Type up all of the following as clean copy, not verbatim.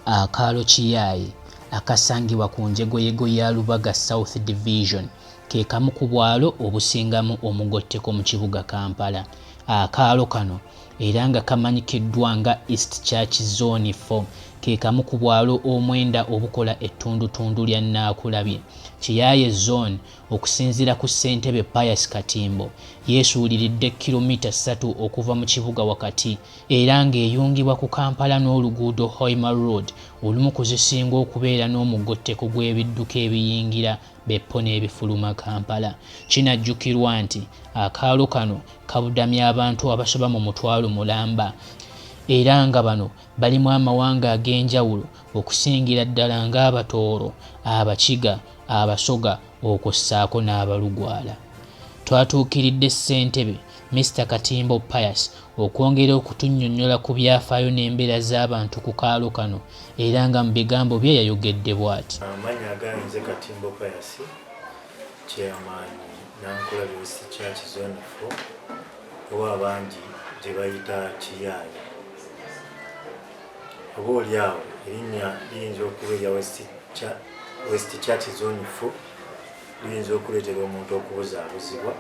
akaalo Kiyaye akasangibwa ku njegoyego ya Lubaga South Division ke kamu ku bwalo obusingamu omugotteko mu kibuga Kampala. Akaalo kano era nga kamanyikiddwa nga East Church Zone 4 ke kamu ku bwalo omwenda obukola ettundutundu lya Naakulabye. Kiyaye Zone okusinziira ku ssentebe Pius Katimbo yeesuuliridde kilomita 3 okuva mu kibuga wakati era ng'eyungibwa ku Kampala n'oluguudo Hoima Road olumu ku zisinga okubeera n'omugotteko gw'ebidduka ebiyingira Beppo n'ebifuluma Kampala. Kinajjukirwa nti akaalo kano kabudamya abantu abasoba mu mutwalo mulamba era nga bano balimu amawanga ag'enjawulo okusingira ddala ng'Abatooro, Abakiga, Abasoga okussaako n'Abalugwala. Twatuukiridde ssentebe Mr. Katimbo Pius okwongera okutunnyonnyola ku byafaayo n'embeera z'abantu ku kaalo kano era nga mu bigambo bye yayogedde bw'ati. Amannya aganze Katimbo Pius, chairman Naakulabye East Church Zone 4 oba abangi gye bayita Kiyaye. Oba oliawo erinnya liyinza okuba erya West Church Zone 4 liyinza okuleetera omuntu okubuzaabuzibwa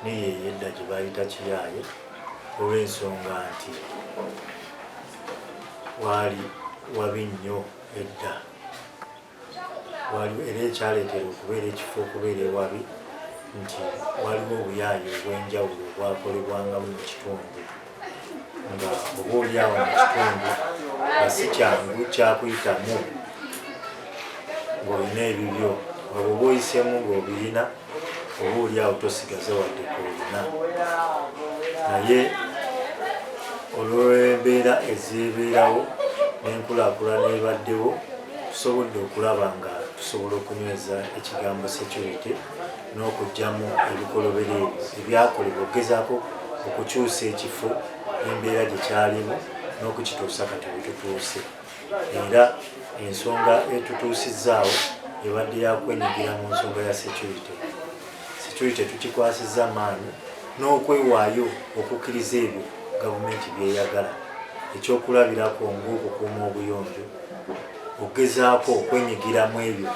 naye yedda gye bayita Kiyaye olw'ensonga nti waali wabi nnyo edda, era ekyaleetera okubeera ekifo okubeera ewabi nti waliwo obuyaaye obw'enjawulo obwakolebwangamu mu kitundu nga oba oliawo mu kitundu nga si kyangu kyakuyitamu ng'olina ebibyo oba oyisemu ng'obirina oba oliawo tosigaze wadde koolina. Naye olw'embeera ezibeerawo n'enkulaakulana ebaddewo tusobodde okulaba nga tusobola okunyweza ekigambo security n'okugyamu ebikolobero ebyo ebyakolebwa okugezaako okukyusa ekifo embeera gye kyalimu n'okukituusa kati wetutuuse. Era ensonga etutuusizzaawo ebadde yakwenyigira mu nsonga ya security tukikwasizza maanyi n'okwewaayo okukkiriza ebyo gavumenti byeyagala. Ekyokulabirako ng'okukuuma obuyonjo, okugezaako okwenyigiramu ebyo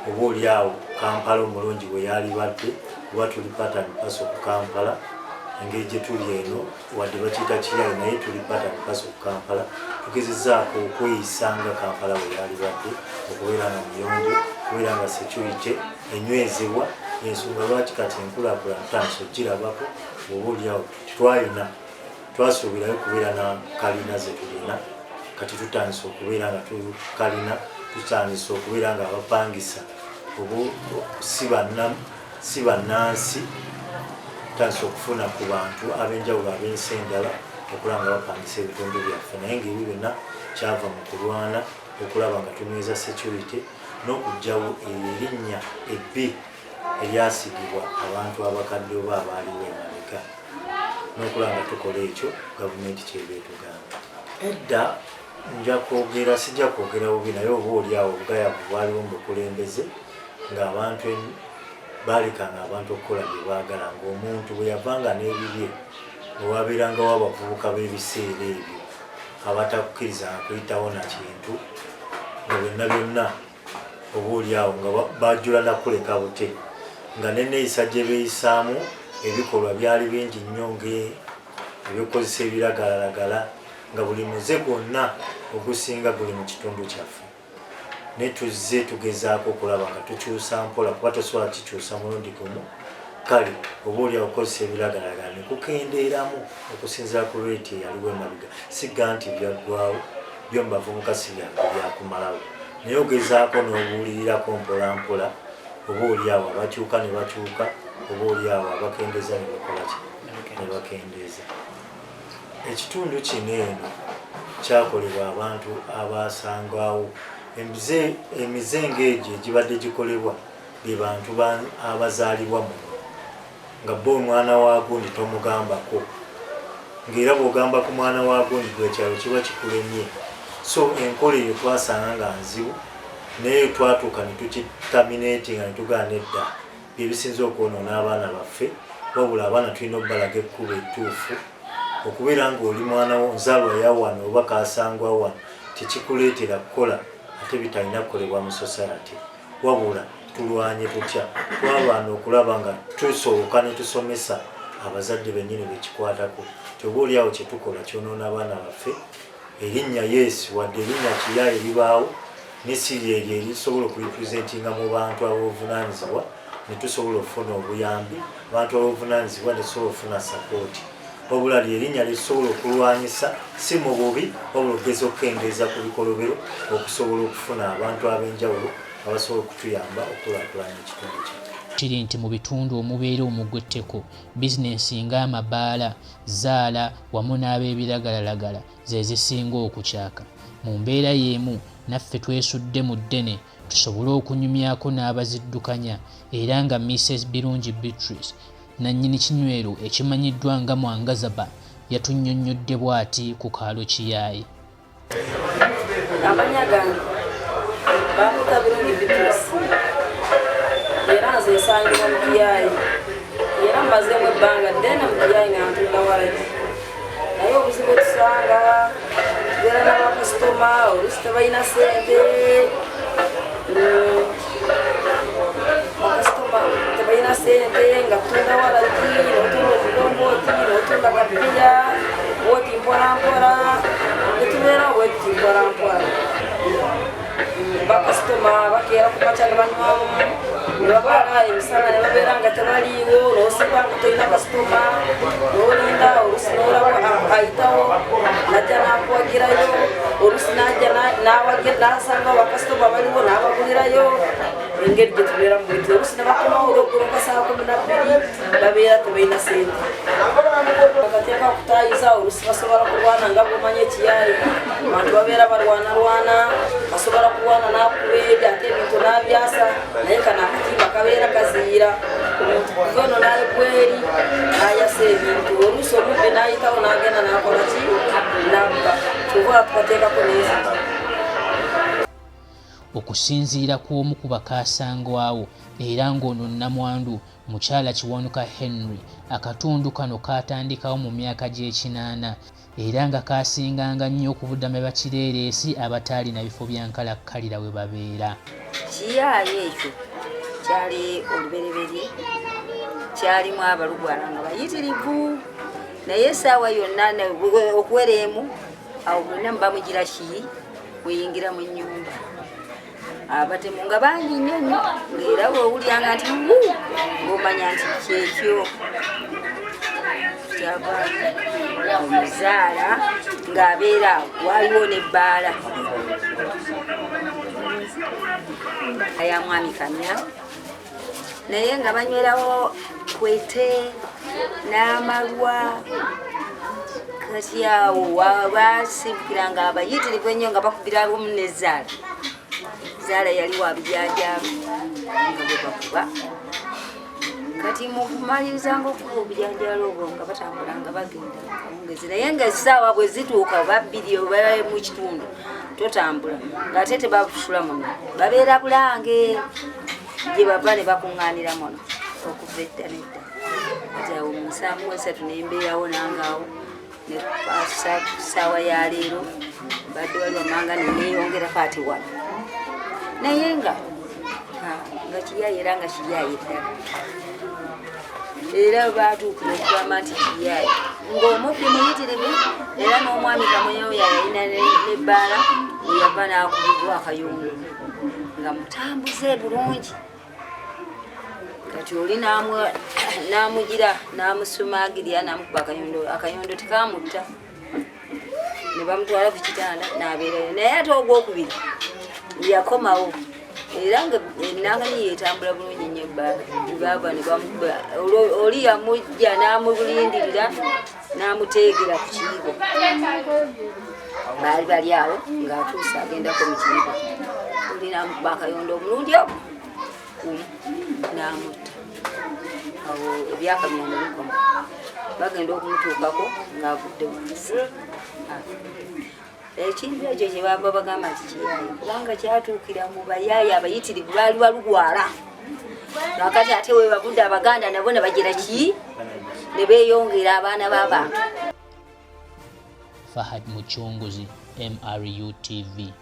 oba oliawo Kampala omulungi bwe yali badde kuba tuli pattern paso ku Kampala engeri gye tuli eno wadde bakiyita Kiyaye naye tuli pattern paso ku Kampala. Tugezezzaako okweyisa nga Kampala bwe yali badde okubeera nga muyonjo, okubeera nga security enywezebwa. Ensonga lwaki kati enkulaakulana tutandise okugirabako oba oliawo twalina twasuubirayo okubeera na kalina ze tulina kati tutandise okubeera nga tukalina tutandise okubeera nga abapangisa si bannansi tutandise okufuna ku bantu ab'enjawulo ab'ensi endala okulaba nga bapangisa ebitundu byaffe. Naye ng'ebyo byonna kyava mu kulwana okulaba nga tunyweza security n'okugyawo erinnya ebbi eryasigibwa abantu abakadde oba abaaliwo emabega n'okulaba nga tukola ekyo gavumenti kyeba etugamba. Edda sijja kwogera bubi naye oba oliawo obugayavu bwaliwo mu bukulembeze ng'abantu baalekanga abantu okukola bye baagala, ng'omuntu bwe yavanga n'ebibye olwabeerangawo abavubuka b'ebiseera ebyo abatakukkirizanga kuyitawo na kintu nga byonna byonna oba oliawo nga bajjula nakuleka bute nga n'enneeyisa gye beeyisaamu ebikolwa byali bingi nnyo ng'ebyokozesa ebiragalalagala nga buli muze gwonna ogusinga guli mu kitundu kyaffe. Ne tuzze tugezaako okulaba nga tukyusa mpola kuba tosobola kikyusa mulundi gumu. Kale oba oliawo okukozesa ebiragalalagala ne kukendeeramu okusinziira ku reeti eyaliwo emabega. Sigga nti byaggwawo byo mu bavubuka si byakumalawo naye ogezaako n'obuulirirako mpola mpola oba oliawo abakyuka ne bakyuka oba oliawo abakendeeza ne bakola ki ne bakendeeza. Ekitundu kino eno kyakolebwa abantu abasangwawo emizengo egyo egibadde gikolebwa be bantu abazaalibwa muno nga bo omwana wa gundi tomugambako ng'era bw'ogamba ku mwana wa gundi gwekyalo kiba kikulemye. So enkola eyo twasanga nga nzibu naye twatuuka ne tukitaminatinga ne tugaana edda bye bisinza okwonoona abaana baffe wabula abaana tulina obbalaga ekkubo ettuufu okubeera ng'oli mwana wo nzaalwa ya wano oba kaasangwa wano tekikuleetera kukola ate bitalina kukolebwa mu society. Wabula tulwanye tutya twalwana okulaba nga tusoboka ne tusomesa abazadde bennyini bekikwatako. Oba oliawo kyetukola kyonoona abaana baffe. Erinnya Yesu wadde erinnya Kiyaye libaawo n'essiri eryo erisobola okurepresentinga mu bantu ab'obuvunaanyizibwa ne tusobola okufuna obuyambi, abantu ab'obuvunaanyizibwa ne tusobola okufuna sapooti. Wabula lyerinnya lisobola okulwanyisa si mu bubi wabula okugeza okukendeeza ku bikolobero okusobola okufuna abantu ab'enjawulo abasobola okutuyamba okulaakulanya ekitundu kyaffe. Kiri nti mu bitundu omubeera omugwetteko bizinensi ng'amabaala, zaala wamu n'ab'ebiragalalagala ze zisinga okukyaka. Mu mbeera y'emu naffe twesudde mu ddene tusobole okunyumyako n'abaziddukanya era nga Mrs. Birungi Beatrice nannyini kinywero ekimanyiddwa nga Mwangazaba yatunnyonnyodde bw'ati ku kaalo Kiyaye. Amanya gange bamuta Birungi Beatrice era nze nsangibwa mu Kiyaye era mmazeemu ebbanga ddene mu Kiyaye nga ntunda walagi naye obuzibu tusanga tubeera n'abakasitoma oluusi tebalina ssente bakasitoma tebalina ssente nga tunda walagi n'otunda omugongooti n'otunda gapiya woti mpolampola netubeera weti mpolampola bakasitoma bakeera ku makya ne banywamu nebabala emisana ne babeera nga tebaliiwo n'osiba nga tolina kasitoma n'olinda oluusi n'olaba ayitawo najja n'akuwagirayo oluusi najja n'asangawo bakasitoma baliwo n'abagulirayo engeri gye tubeera mu bwiti oluusi ne bakomawo olw'eggulu nga saa 12 babeera tebalina ssente bagateeka okutaayiza oluusi basobola kulwana nga bwomanya Ekiyaye abantu babeera balwanalwana basobola kulwana n'akubeera ate ebintu n'abyasa naye kana akatimba kabeera kaziira omuntu kuva eno n'alegweri n'ayasa ebintu oluusi omubbi n'ayitawo n'agenda n'akola ki nabba kyova tukateekako n'enzigi. Okusinziira ku omu ku bakasangwawo era ng'ono nnamwandu mukyala Kiwanuka Henry, akatundu kano kaatandikawo mu myaka gy'ekinaana era nga kaasinganga nnyo okubuddamu bakireereesi abataalina bifo bya nkalakkalira we babeera. Kiyaye ekyo kyali olubereberye kyalimu abalugwala nga bayitirivu naye essaawa yonna okuwera emu awo bonna mubamugira ki weyingira mu nnyumba abatemu nga bangi nnyo nnyo ng'era weowulyanga nti ng'omanya nti kyekyo kyava omuzaala ng'abeera waliwo n'ebbaala ya mwami Kamya naye nga banywerawo kwete n'amalwa kati awo basibukiranga abayitirivu ennyo nga bakubira wamu ne Zaala. Zaala yali wa bijanjaalo nga bwe bakuba kati mu kumaliriza ng'okuba obujanjaalo obwo nga batambula nga bagenda kawungezi naye nga essaawa bwe zituuka babbiri oba mu kitundu totambula ng'ate tebabusula muno babeera bulange gye bava ne bakuŋŋaanira muno okuva edda nedda kati awo mu 3 nembeerawo nangaawo ne ssaawa ya leero badde wali wamanga neneyongerako ate wano naye nga Kiyaye era nga Kiyaye ddala era baatuukira okugamba nti Kiyaye ng'omubbi muyitirivu era n'omwami Kamunyoya yalina n'ebbaala eyava n'akubibwa akayondo nga mutambuze bulungi kati oli n'amugira n'amusumaagirira n'amukuba akayondo tekamutta ne bamutwala ku kitanda n'abeerayo naye ate ogwokubiri yakomawo era nga ennanga niyo etambula bulungi nnyo ebbaala baba ne bamukuba oli yamujja n'amulindirira n'amuteegera ku kiyigo baali bali awo ng'atuuse agendako mu kiyigo oli n'amukuba akayondo omulundi ogwo n'amutta awo ebyakamya ne bikoma bagenda okumutuukako ng'avudde wansi ekintu ekyo kye bava bagamba nti Kiyaye kubanga kyatuukira mu bayaaye abayitirivu baali balugwala kakati ate we bavudde Abaganda nabo ne bagira ki ne beeyongera abaana b'abantu. Fahad Muchunguzi, MRU TV.